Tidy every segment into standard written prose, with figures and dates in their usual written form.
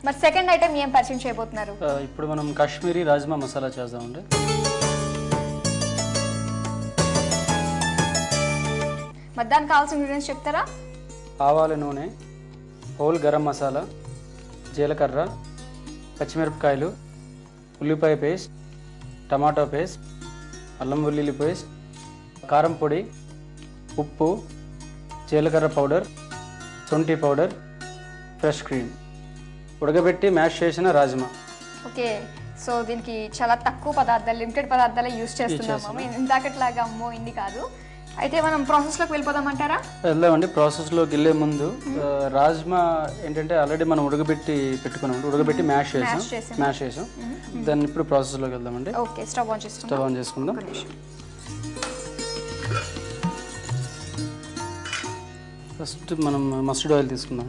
మరి second item ఏం పరిచయం చేయబోతున్నారు? ఇప్పుడు మనం కాశ్మీరీ రాజ్మా మసాలా చేద్దామండి. మరి దానికి కావాల్సిన ఇంగ్రీడియంట్స్ చెప్తారా? ఆవాల నూనె, హోల్ గరం మసాలా, జీలకర్ర, పచ్చిమిరపకాయలు, ఉల్లిపాయ పేస్ట్, టమాటో పేస్ట్, అల్లం వెల్లుల్లి పేస్ట్, కారం పొడి, ఉప్పు, జీలకర్ర పౌడర్, శొంఠి పౌడర్, ఫ్రెష్ క్రీమ్, ఉడకబెట్టి మ్యాష్ చేసిన రాజ్మా. ఓకే, సో దీనికి చాలా తక్కువ పదార్థాలు, లిమిటెడ్ పదార్థాలే యూజ్ చేస్తున్నాము. ఇందాకట్లాగా అమ్మో ఇన్ని కాదు. అయితే మనం ప్రాసెస్లోకి వెళ్ళిపోదామంటారా? వెళ్దామండి. ప్రాసెస్లోకి వెళ్ళే ముందు రాజ్మా ఏంటంటే ఆల్రెడీ మనం ఉడకబెట్టి పెట్టుకున్నాం, ఉడకబెట్టి మ్యాష్ చేసాం. దాన్ని ఇప్పుడు ప్రాసెస్లోకి వెళ్దామండి. ఓకే, స్టవ్ ఆన్ చేసుకుందాం. ఫస్ట్ మనం మస్టర్డ్ ఆయిల్ తీసుకుందాం.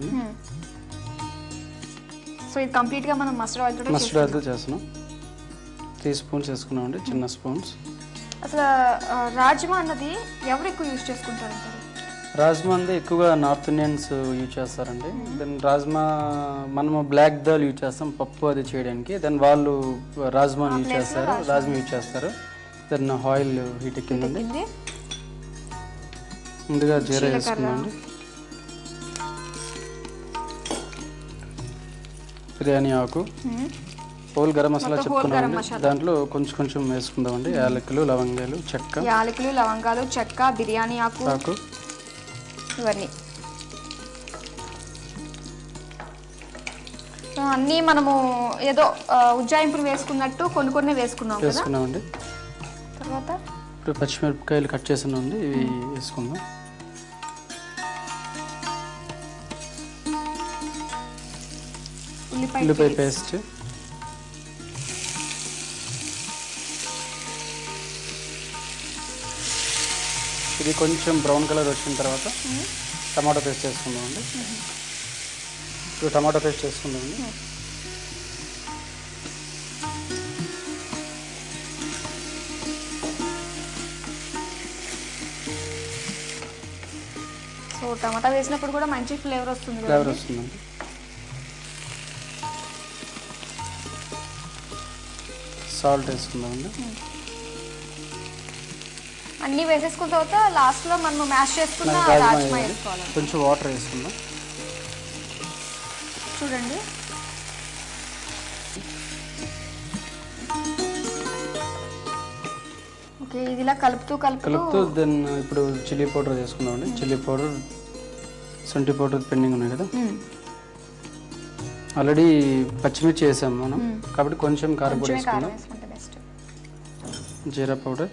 సో ఇది కంప్లీట్గా మనం మస్టర్డ్ ఆయిల్తో చేస్తున్నాం. 3 స్పూన్స్ వేసుకున్నామండి, చిన్న స్పూన్స్. అసలు రాజ్మా అన్నది ఎవరు ఎక్కువ యూజ్ చేసుకుంటారంటారు? రాజ్మా అంటే ఎక్కువగా నార్త్ ఇండియన్స్ యూజ్ చేస్తారండి. దెన్ రాజ్మా మనము బ్లాక్ దాల్ యూజ్ చేస్తాం పప్పు అది చేయడానికి. దెన్ వాళ్ళు రాజ్మా యూజ్ చేస్తారు. దెన్ ఆయిల్ హీట్ ఎక్కిందండి. ముందుగా జీరా వేసుకున్నామండి, బిర్యానీ ఆకు, హోల్ గరం మసాలా చెప్పుకున్నామండి. దాంట్లో కొంచెం వేసుకుందామండి. యాలకులు, లవంగాలు, చెక్క, బిర్యానీ ఆకు ఇవన్నీ. అన్నీ మనము ఏదో ఉజ్జాయింపులు వేసుకున్నట్టు కొన్ని వేసుకున్నామండి. తర్వాత ఇప్పుడు పచ్చిమిరపకాయలు కట్ చేసినామండి, ఇవి వేసుకుందాం. ఉల్లిపాయ పేస్ట్, ఇది కొంచెం బ్రౌన్ కలర్ వచ్చిన తర్వాత టమాటో పేస్ట్ వేసుకుందామండి. ఇప్పుడు టమాటో పేస్ట్ వేసుకుందామండి. సో టమాటా వేసినప్పుడు కూడా మంచి ఫ్లేవర్ వస్తుందండి. సాల్ట్ వేసుకుందామండి. అన్నీ వేసేసుకున్న తర్వాత లాస్ట్లో మనం మ్యాష్ చేసుకున్న రాజ్మా వేసుకోవాలి. కొంచెం వాటర్ వేసుకుందాం. చూడండి, ఓకే, ఇది ఇలా కలుపుతూ దెన్ ఇప్పుడు చిల్లీ పౌడర్ వేసుకుందామండి. చిల్లీ పౌడర్, శొంఠి పౌడర్ పెండింగ్ ఉన్నాయి కదా. ఆల్రెడీ పచ్చిమిర్చి వేసాము మనం, కాబట్టి కొంచెం కారం పొడి వేసుకుందాం. జీరా పౌడర్,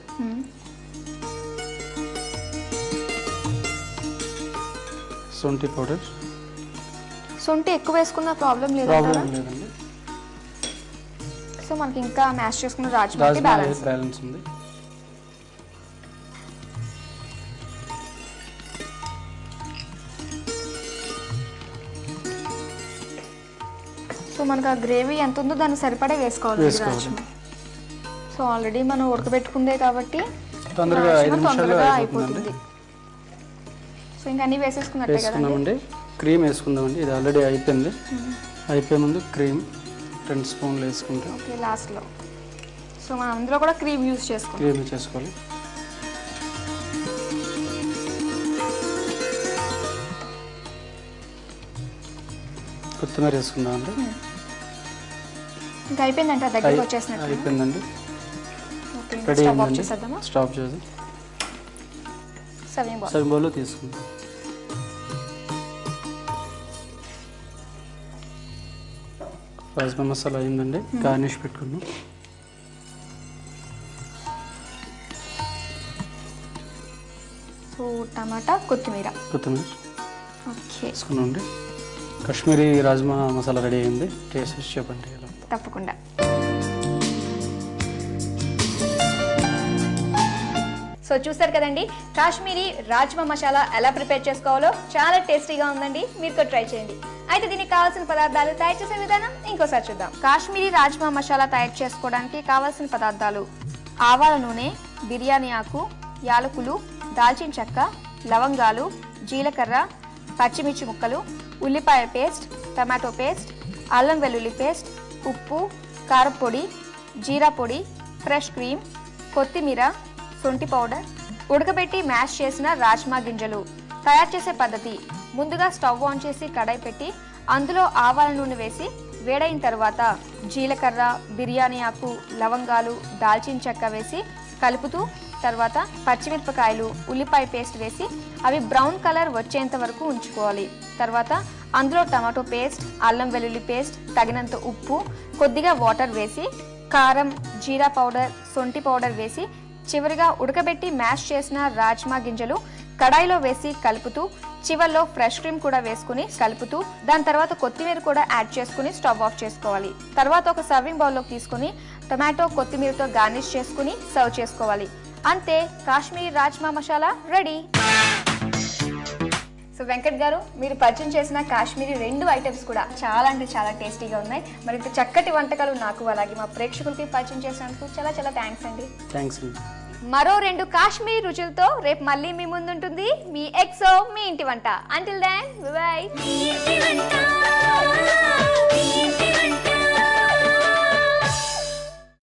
శొంఠి పౌడర్. శొంఠి ఎక్కువ వేసుకున్న ప్రాబ్లం లేదండి. సో మనకి ఇంకా మ్యాష్ చేసుకున్న రాజ్మా బ్యాలెన్స్ ఉంది. సో మనకు ఆ గ్రేవీ ఎంత ఉందో దాన్ని సరిపడే వేసుకోవాలి. సో ఆల్రెడీ మనం ఉడకబెట్టుకుందే కాబట్టి తొందరగా అయిపోతుంది. సో ఇంకా అన్నీ వేసేసుకున్నట్టే. క్రీమ్ వేసుకుందామండి. ఇది ఆల్రెడీ అయిపోయింది. అయిపోయే ముందు క్రీమ్ 2 స్పూన్లు వేసుకుంటాం. ఓకే, లాస్ట్లో. సో మనం అందులో కూడా క్రీమ్ యూజ్ చేసుకోవాలి. కొత్తిమీర వేసుకుందామండి. ఇంకా అయిపోయిందంటే దగ్గరికి వచ్చేసినట్టు. అయిపోయిందండి, రెడీ అయిందండి. స్టాప్ చేద్దాం. సర్వింగ్ బౌల్లో తీసుకుందాం. రాజ్మా మసాలా అయిందండి, గార్నిష్ పెట్టుకుందాం. సో టమాటా, కొత్తిమీర వేసుకున్నాండి. కాశ్మీరీ రాజ్మా మసాలా రెడీ అయింది. టేస్ట్ చెప్పండి. తప్పకుండా. సో చూస్తారు కదండి, కాశ్మీరీ రాజ్మా మసాలా ఎలా ప్రిపేర్ చేసుకోవాలో చాలా టేస్టీగా ఉందండి. మీరు కూడా ట్రై చేయండి. అయితే దీనికి కావాల్సిన పదార్థాలు, తయారు చేసే విధానం ఇంకోసారి చూద్దాం. కాశ్మీరీ రాజ్మా మసాలా తయారు చేసుకోవడానికి కావాల్సిన పదార్థాలు: ఆవాల నూనె, బిర్యానీ ఆకు, యాలకులు, దాల్చిన చెక్క, లవంగాలు, జీలకర్ర, పచ్చిమిర్చి ముక్కలు, ఉల్లిపాయ పేస్ట్, టమాటో పేస్ట్, అల్లం వెల్లుల్లి పేస్ట్, ఉప్పు, కారపొడి, జీరా పొడి, ఫ్రెష్ క్రీమ్, కొత్తిమీర, శొంఠి పౌడర్, ఉడకబెట్టి మ్యాష్ చేసిన రాజ్మా గింజలు. తయారు చేసే పద్ధతి: ముందుగా స్టవ్ ఆన్ చేసి కడాయి పెట్టి అందులో ఆవాల నూనె వేసి వేడైన తర్వాత జీలకర్ర, బిర్యానీ ఆకు, లవంగాలు, దాల్చిన చెక్క వేసి కలుపుతూ తర్వాత పచ్చిమిరపకాయలు, ఉల్లిపాయ పేస్ట్ వేసి అవి బ్రౌన్ కలర్ వచ్చేంత వరకు ఉంచుకోవాలి. తర్వాత అందులో టమాటో పేస్ట్, అల్లం వెల్లుల్లి పేస్ట్, తగినంత ఉప్పు, కొద్దిగా వాటర్ వేసి కారం, జీరా పౌడర్, శొంఠి పౌడర్ వేసి చివరిగా ఉడకబెట్టి మ్యాష్ చేసిన రాజ్మా గింజలు కడాయిలో వేసి కలుపుతూ చివర్లో ఫ్రెష్ క్రీమ్ కూడా వేసుకుని కలుపుతూ దాని తర్వాత కొత్తిమీర కూడా యాడ్ చేసుకుని స్టవ్ ఆఫ్ చేసుకోవాలి. తర్వాత ఒక సర్వింగ్ బౌల్లోకి తీసుకుని టొమాటో, కొత్తిమీరతో గార్నిష్ చేసుకుని సర్వ్ చేసుకోవాలి. అంతే, కాశ్మీరీ రాజ్మా మసాలా రెడీ. సో వెంకట్ గారు, మీరు పరిచయం చేసిన కాశ్మీరీ 2 ఐటమ్స్ కూడా చాలా అంటే చాలా టేస్టీగా ఉన్నాయి. మరింత చక్కటి వంటకాలు నాకు అలాగే మా ప్రేక్షకులకి పరిచయం చేసినందుకు చాలా చాలా థ్యాంక్స్ అండి. థ్యాంక్స్ అండి. మరో 2 కాశ్మీరీ రుచులతో రేపు మళ్ళీ మీ ముందుంటుంది మీ ఎక్సో, మీ ఇంటి వంట. Until then by.